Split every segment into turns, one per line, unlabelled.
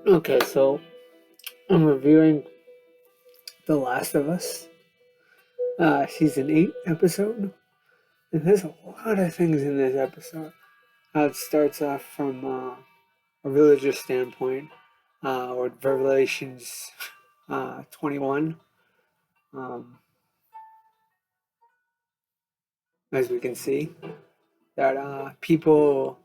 Okay, so I'm reviewing The Last of Us, season 8 episode, and there's a lot of things in this episode. It starts off from a religious standpoint, with Revelations 21. Um, as we can see, that people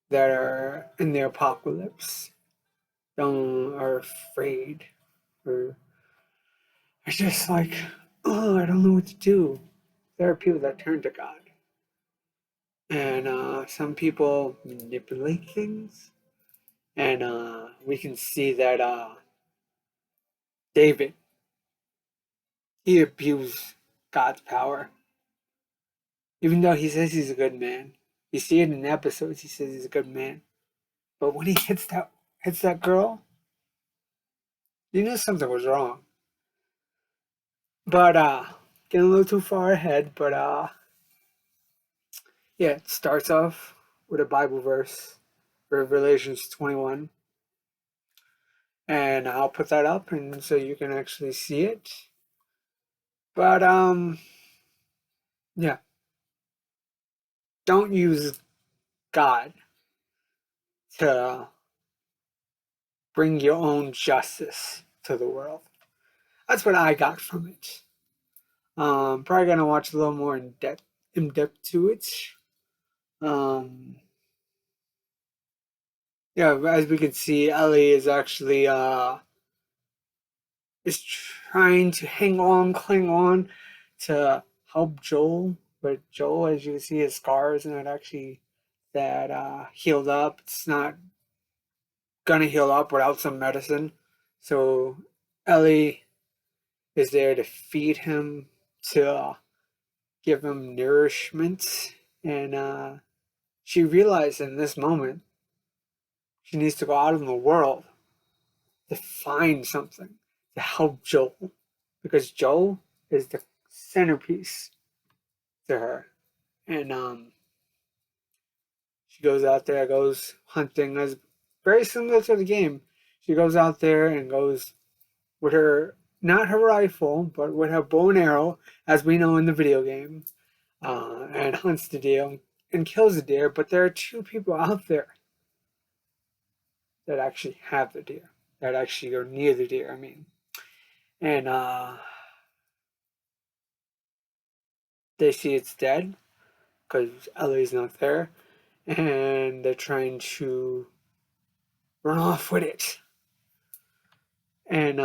that are in the apocalypse don't are afraid, or are just like, oh, I don't know what to do. There are people that turn to God. And some people manipulate things, and we can see that David, he abused God's power, even though he says he's a good man. You see it in episodes. He says he's a good man, but when he hits that girl, you know something was wrong. But getting a little too far ahead. But yeah, it starts off with a Bible verse, Revelations 21, and I'll put that up, and so you can actually see it. But yeah, don't use God to bring your own justice to the world. That's what I got from it. Probably gonna watch a little more in depth to it. Um, yeah, as we can see, Ellie is actually is trying to hang on, cling on to help Joel. But Joel, as you can see, his scars are not actually that healed up. It's not gonna heal up without some medicine. So Ellie is there to feed him, to give him nourishment, and she realized in this moment she needs to go out in the world to find something to help Joel, because Joel is the centerpiece to her, and she goes out there, goes hunting, as very similar to the game. She goes out there and goes with her, not her rifle, but with her bow and arrow, as we know in the video game, and hunts the deer and kills the deer. But there are two people out there that actually have the deer, that actually go near the deer. I mean, and they see it's dead because Ellie's not there, and they're trying to run off with it, and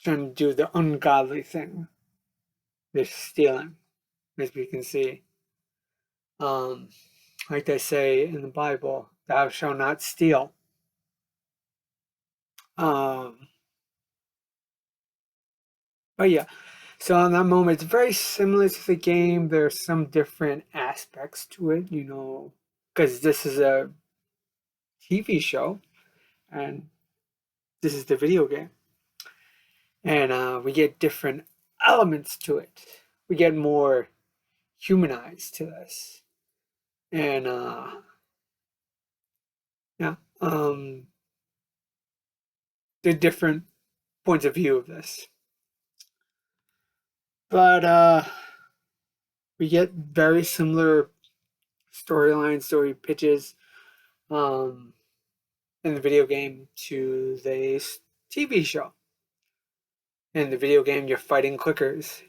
trying to do the ungodly thing. They're stealing, as we can see. Um, like they say in the Bible, "Thou shalt not steal." Um, but yeah, so in that moment, it's very similar to the game. There's some different aspects to it, because this is a TV show and this is the video game, and we get different elements to it. We get more humanized to this, and yeah, the different points of view of this. But we get very similar storyline, story pitches, um, in the video game to the TV show. In the video game, you're fighting clickers.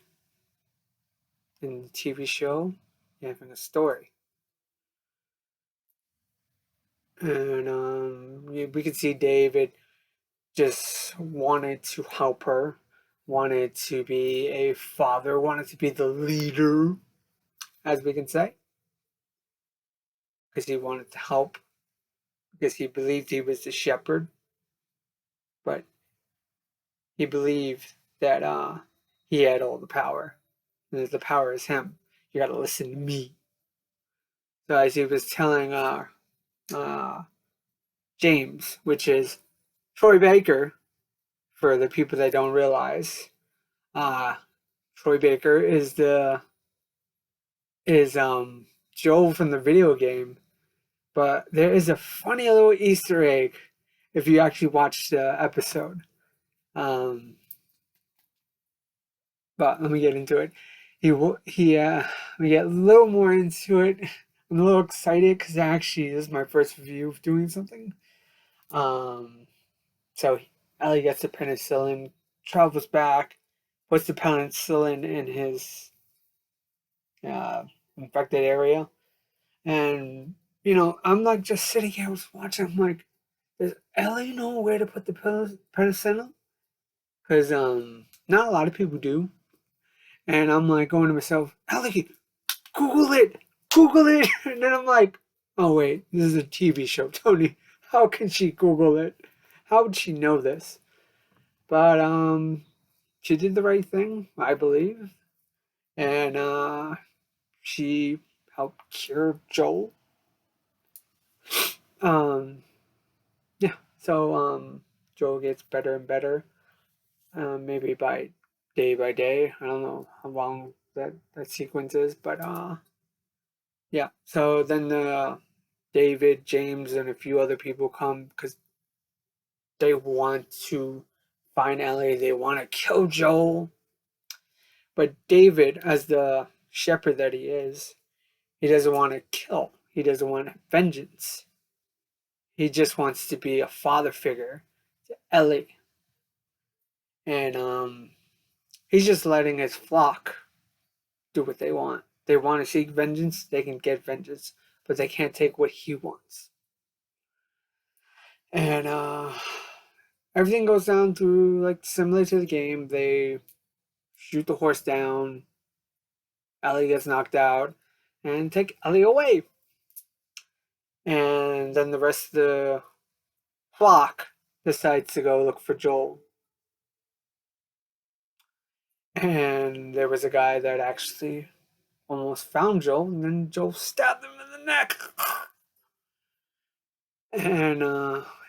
In the TV show, you're having a story. And we could see David just wanted to help her, wanted to be a father, wanted to be the leader, as we can say, because he wanted to help, because he believed he was the shepherd, but he believed that he had all the power, and that the power is him. You got to listen to me. So as he was telling uh, James, which is Troy Baker, for the people that don't realize, uh, Troy Baker is Joel from the video game, but there is a funny little Easter egg if you actually watch the episode. Um, but let me get into it. We get a little more into it. I'm a little excited because actually this is my first review of doing something. Um, so Ellie gets the penicillin, travels back, puts the penicillin in his uh, infected area, and I'm like just sitting here, I was watching. I'm like, does Ellie know where to put the penicillin? Because not a lot of people do. And I'm like going to myself, Ellie, Google it, Google it. And then I'm like, oh wait, this is a TV show, Tony. How can she Google it? How would she know this? But she did the right thing, I believe, and she helped cure Joel. Um, yeah. So Joel gets better and better. Maybe by day. I don't know how long that sequence is, but yeah. So then David, James, and a few other people come because they want to find Ellie. They want to kill Joel. But David, as the shepherd that he is, he doesn't want to kill. He doesn't want vengeance. He just wants to be a father figure to Ellie. And he's just letting his flock do what they want. They want to seek vengeance, they can get vengeance, but they can't take what he wants. And everything goes down through like similar to the game. They shoot the horse down, Ellie gets knocked out, and take Ellie away. And then the rest of the flock decides to go look for Joel. And there was a guy that actually almost found Joel, and then Joel stabbed him in the neck. And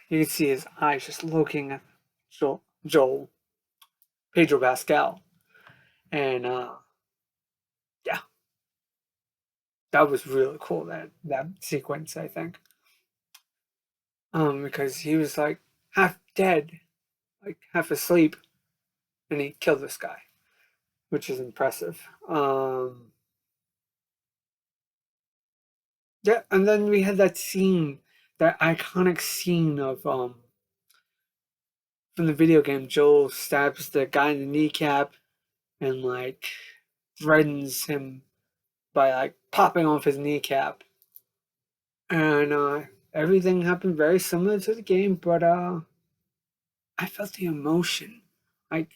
you can see his eyes just looking at Joel, Pedro Pascal. And yeah, that was really cool, that sequence, I think. Because he was like half dead, like half asleep, and he killed this guy, which is impressive. Yeah, and then we had that scene, that iconic scene of from the video game. Joel stabs the guy in the kneecap and like threatens him by like popping off his kneecap, and everything happened very similar to the game, but I felt the emotion, like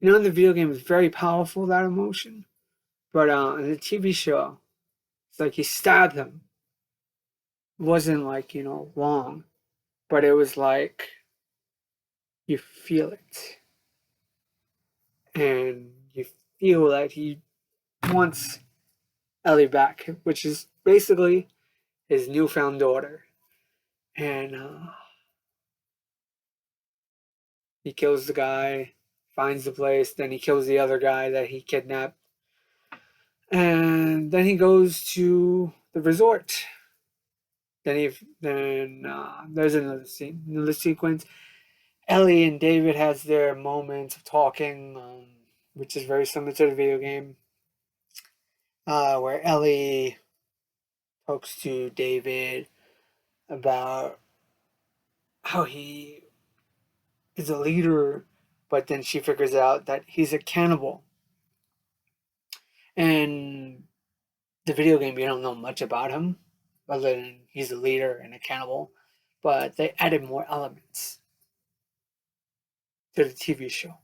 in the video game it's very powerful, that emotion, but in the TV show it's like he stabbed him. It wasn't like long, but it was like you feel it, and you feel that he wants Ellie back, which is basically his newfound daughter. And he kills the guy, finds the place, then he kills the other guy that he kidnapped. And then he goes to the resort. Then there's another scene, another sequence. Ellie and David has their moments of talking, which is very similar to the video game, where Ellie talks to David about how he is a leader, but then she figures out that he's a cannibal. And the video game, you don't know much about him, other than he's a leader and a cannibal. But they added more elements to the TV show.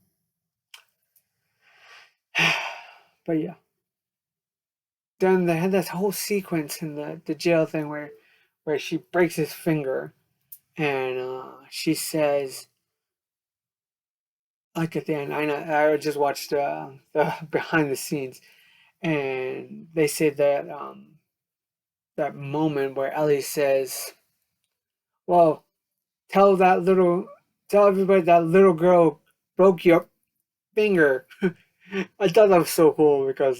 But yeah. Then they had that whole sequence in the jail thing where she breaks his finger, and she says, like at the end, I just watched the behind the scenes, and they say that that moment where Ellie says, "Well, tell tell everybody that little girl broke your finger." I thought that was so cool because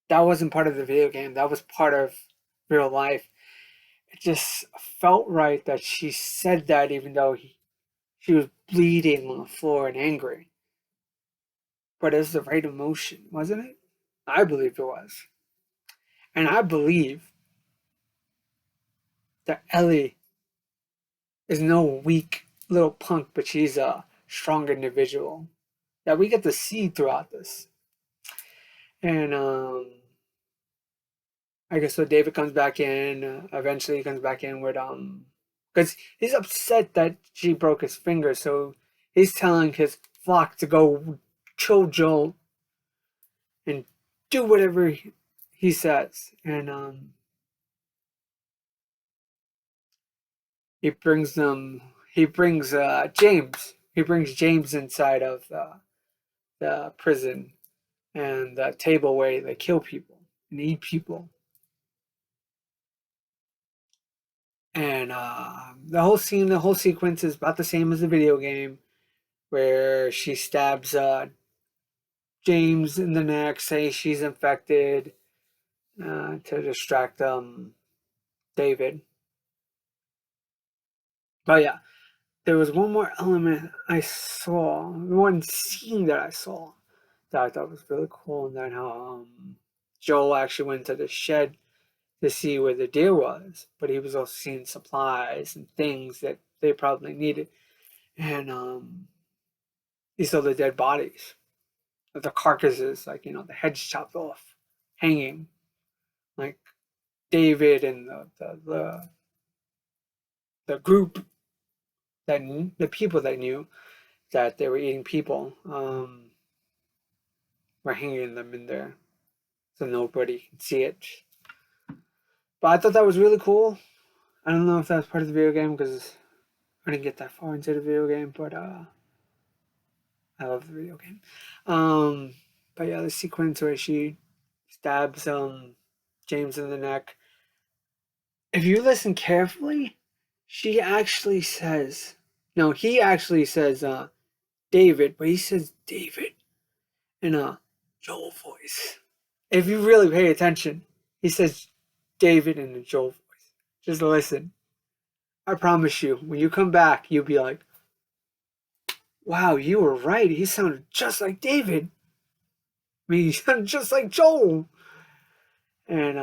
that wasn't part of the video game. That was part of real life, it just felt right that she said that even though she was bleeding on the floor and angry. But it was the right emotion, wasn't it? I believe it was. And I believe that Ellie is no weak little punk, but she's a strong individual that we get to see throughout this. And I guess so. David comes back in. Eventually, he comes back in with because he's upset that she broke his finger. So he's telling his flock to go kill Joel and do whatever he says. And he brings them. He brings James. He brings James inside of the prison and the table where they kill people and eat people. And the whole sequence is about the same as the video game, where she stabs James in the neck, say she's infected to distract David. But yeah, there was one more element I saw, one scene that I saw that I thought was really cool, and then how Joel actually went to the shed to see where the deer was, but he was also seeing supplies and things that they probably needed. And he saw the dead bodies, the carcasses, like, the heads chopped off, hanging, like David and the group that the people that knew that they were eating people were hanging them in there so nobody could see it. But I thought that was really cool. I don't know if that's part of the video game because I didn't get that far into the video game, but I love the video game. But yeah, the sequence where she stabs James in the neck. If you listen carefully, she actually says, no, he actually says David, but he says David in a Joel voice. If you really pay attention, he says David in a Joel voice. Just listen. I promise you, when you come back, you'll be like, wow, you were right. He sounded just like David. I mean, he sounded just like Joel. And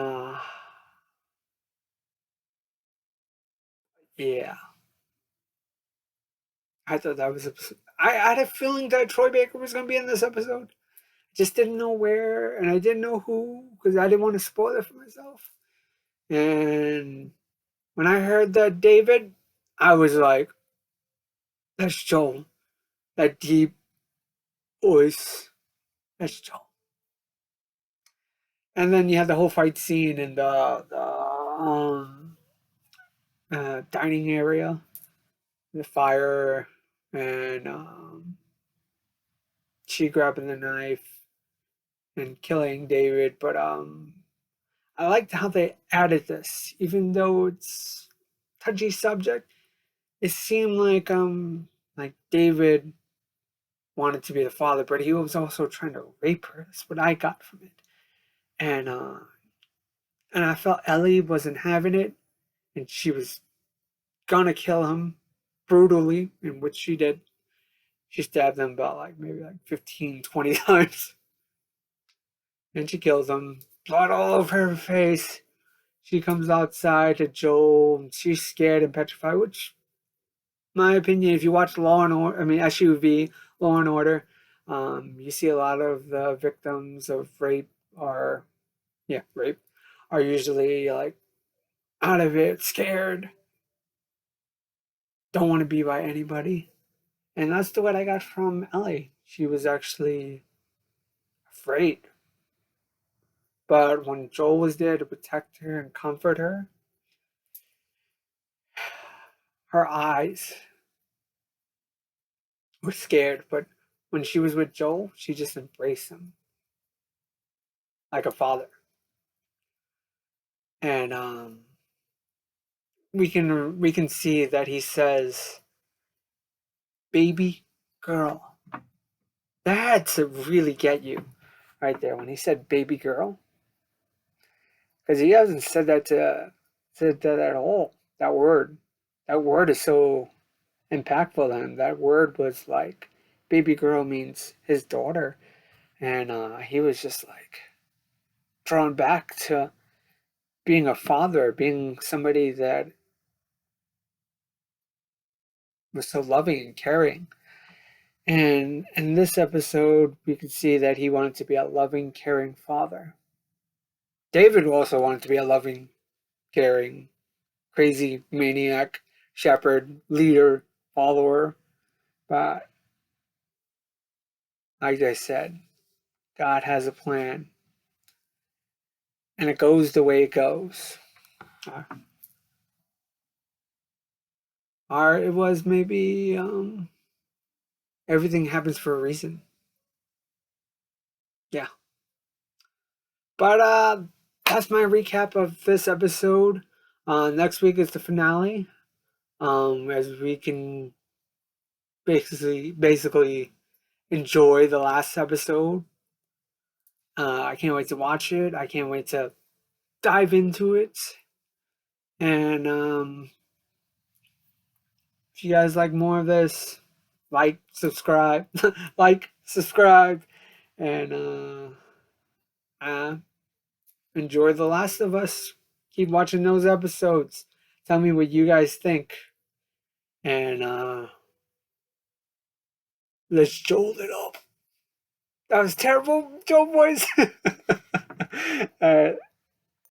yeah, I thought that was. I had a feeling that Troy Baker was going to be in this episode. Just didn't know where, and I didn't know who because I didn't want to spoil it for myself. And when I heard that David, I was like, "That's Joel." That deep voice, that's Joel. And then you had the whole fight scene in the dining area, the fire, and she grabbing the knife and killing David. But I liked how they added this, even though it's touchy subject. It seemed like David wanted to be the father, but he was also trying to rape her. That's what I got from it. And I felt Ellie wasn't having it, and she was gonna kill him brutally, in which she did. She stabbed him about maybe 15, 20 times. And she kills him. Blood all over her face. She comes outside to Joel. She's scared and petrified, which, my opinion, if you watch Law and Order, I mean SUV, Law and Order, you see a lot of the victims of rape rape, are usually out of it, scared, don't want to be by anybody. And that's what I got from Ellie. She was actually afraid. But when Joel was there to protect her and comfort her, her eyes were scared. But when she was with Joel, she just embraced him like a father. And we can see that he says, "Baby girl." That had to really get you right there when he said "baby girl," because he hasn't said that to that at all. That word is so impactful to him. That word was like, baby girl means his daughter. And he was just like drawn back to being a father, being somebody that was so loving and caring. And in this episode, we could see that he wanted to be a loving, caring father. David also wanted to be a loving, caring, crazy maniac, shepherd, leader, follower. But like I said, God has a plan, and it goes the way it goes. Or it was maybe everything happens for a reason. Yeah. But that's my recap of this episode. Next week is the finale. As we can basically enjoy the last episode. I can't wait to watch it. I can't wait to dive into it. And if you guys like more of this, like, subscribe, like, subscribe, and enjoy The Last of Us. Keep watching those episodes. Tell me what you guys think. And let's jolt it up. That was terrible, Joe boys. All right.